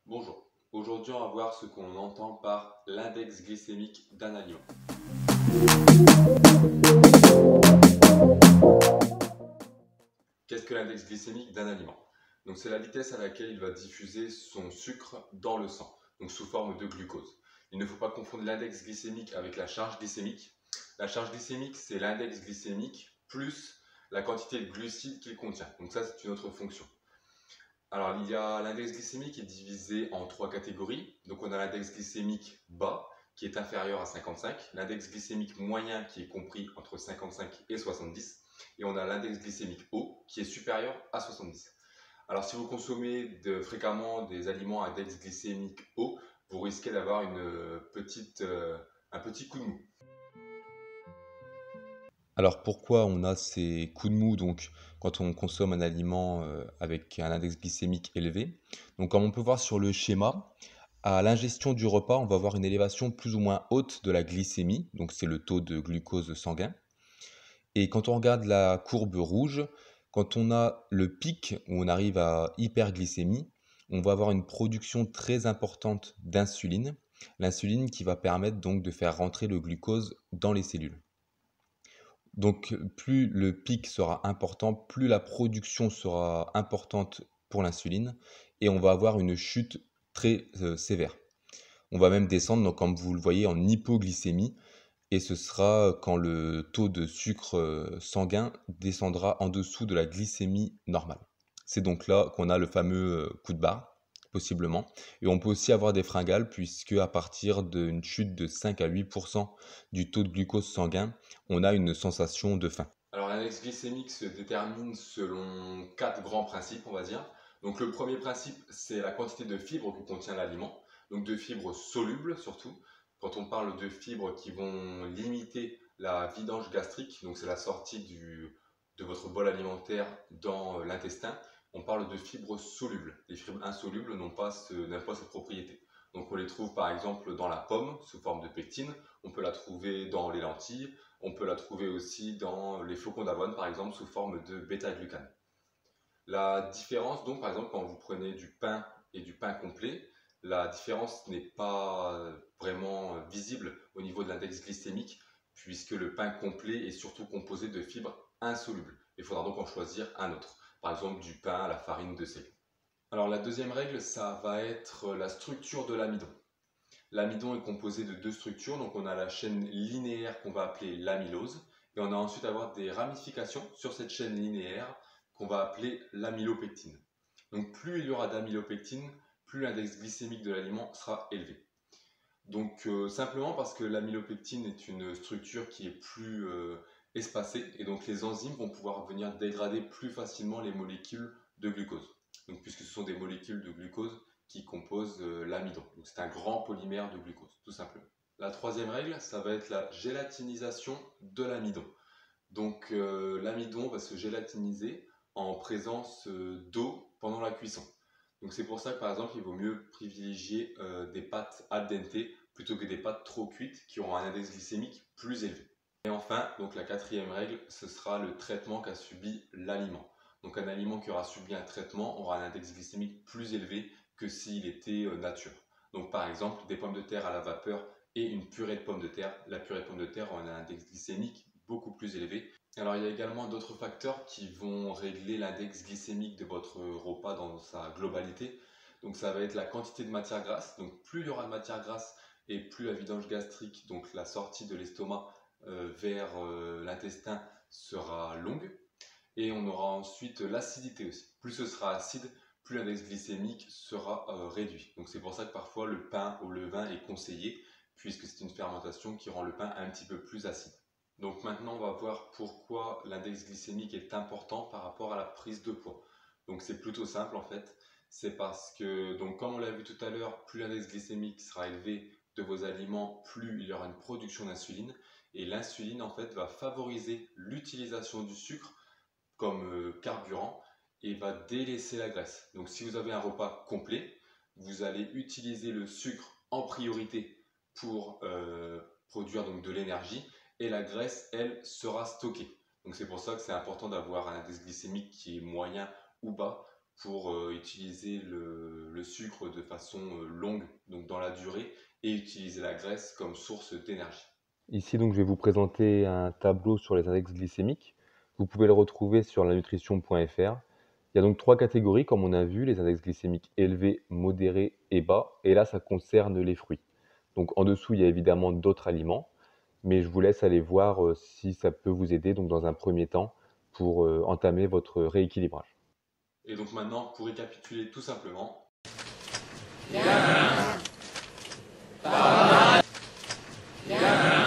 Bonjour, aujourd'hui on va voir ce qu'on entend par l'index glycémique d'un aliment. Qu'est-ce que l'index glycémique d'un aliment? Donc c'est la vitesse à laquelle il va diffuser son sucre dans le sang, donc sous forme de glucose. Il ne faut pas confondre l'index glycémique avec la charge glycémique. La charge glycémique, c'est l'index glycémique plus la quantité de glucides qu'il contient. Donc ça, c'est une autre fonction. Alors, il y a l'index glycémique qui est divisé en trois catégories. Donc, on a l'index glycémique bas qui est inférieur à 55, l'index glycémique moyen qui est compris entre 55 et 70, et on a l'index glycémique haut qui est supérieur à 70. Alors, si vous consommez fréquemment des aliments à index glycémique haut, vous risquez d'avoir un petit coup de mou. Alors pourquoi on a ces coups de mou donc quand on consomme un aliment avec un index glycémique élevé? Donc comme on peut voir sur le schéma, à l'ingestion du repas, on va avoir une élévation plus ou moins haute de la glycémie, donc c'est le taux de glucose sanguin. Et quand on regarde la courbe rouge, quand on a le pic où on arrive à hyperglycémie, on va avoir une production très importante d'insuline, l'insuline qui va permettre donc de faire rentrer le glucose dans les cellules. Donc, plus le pic sera important, plus la production sera importante pour l'insuline et on va avoir une chute très sévère. On va même descendre, donc, comme vous le voyez, en hypoglycémie et ce sera quand le taux de sucre sanguin descendra en dessous de la glycémie normale. C'est donc là qu'on a le fameux coup de barre, possiblement. Et on peut aussi avoir des fringales, puisque à partir d'une chute de 5 à 8% du taux de glucose sanguin, on a une sensation de faim. Alors l'index glycémique se détermine selon quatre grands principes, on va dire. Donc le premier principe, c'est la quantité de fibres que contient l'aliment, donc de fibres solubles surtout. Quand on parle de fibres qui vont limiter la vidange gastrique, donc c'est la sortie de votre bol alimentaire dans l'intestin, on parle de fibres solubles. Les fibres insolubles n'ont pas cette propriété. Donc on les trouve par exemple dans la pomme sous forme de pectine, on peut la trouver dans les lentilles, on peut la trouver aussi dans les flocons d'avoine, par exemple, sous forme de bêta-glucane. La différence, donc, par exemple, quand vous prenez du pain et du pain complet, la différence n'est pas vraiment visible au niveau de l'index glycémique, puisque le pain complet est surtout composé de fibres insolubles. Il faudra donc en choisir un autre, par exemple du pain à la farine de seigle. Alors la deuxième règle, ça va être la structure de l'amidon. L'amidon est composé de deux structures, donc on a la chaîne linéaire qu'on va appeler l'amylose, et on a ensuite avoir des ramifications sur cette chaîne linéaire qu'on va appeler l'amylopectine. Donc plus il y aura d'amylopectine, plus l'index glycémique de l'aliment sera élevé. Donc simplement parce que l'amylopectine est une structure qui est plus espacée, et donc les enzymes vont pouvoir venir dégrader plus facilement les molécules de glucose. Donc puisque ce sont des molécules de glucose qui composent l'amidon. Donc c'est un grand polymère de glucose, tout simplement. La troisième règle, ça va être la gélatinisation de l'amidon. Donc l'amidon va se gélatiniser en présence d'eau pendant la cuisson. Donc c'est pour ça que par exemple il vaut mieux privilégier des pâtes al dente plutôt que des pâtes trop cuites qui auront un index glycémique plus élevé. Et enfin, donc la quatrième règle, ce sera le traitement qu'a subi l'aliment. Donc un aliment qui aura subi un traitement aura un index glycémique plus élevé que s'il était nature. Donc par exemple des pommes de terre à la vapeur et une purée de pommes de terre. La purée de pommes de terre aura un index glycémique beaucoup plus élevé. Alors il y a également d'autres facteurs qui vont régler l'index glycémique de votre repas dans sa globalité. Donc ça va être la quantité de matière grasse. Donc plus il y aura de matière grasse et plus la vidange gastrique, donc la sortie de l'estomac vers l'intestin sera longue. Et on aura ensuite l'acidité aussi. Plus ce sera acide, plus l'index glycémique sera réduit. Donc c'est pour ça que parfois le pain au levain est conseillé, puisque c'est une fermentation qui rend le pain un petit peu plus acide. Donc maintenant on va voir pourquoi l'index glycémique est important par rapport à la prise de poids. Donc c'est plutôt simple en fait. C'est parce que, donc comme on l'a vu tout à l'heure, plus l'index glycémique sera élevé de vos aliments, plus il y aura une production d'insuline. Et l'insuline en fait va favoriser l'utilisation du sucre comme carburant et va délaisser la graisse. Donc si vous avez un repas complet, vous allez utiliser le sucre en priorité pour produire donc de l'énergie et la graisse, elle, sera stockée. Donc c'est pour ça que c'est important d'avoir un index glycémique qui est moyen ou bas pour utiliser le sucre de façon longue, donc dans la durée, et utiliser la graisse comme source d'énergie. Ici, donc, je vais vous présenter un tableau sur les index glycémiques. Vous pouvez le retrouver sur lanutrition.fr. Il y a donc trois catégories, comme on a vu, les index glycémiques élevés, modérés et bas. Et là, ça concerne les fruits. Donc, en dessous, il y a évidemment d'autres aliments, mais je vous laisse aller voir si ça peut vous aider, donc, dans un premier temps, pour entamer votre rééquilibrage. Et donc maintenant, pour récapituler tout simplement, Bien. Pas mal. Bien.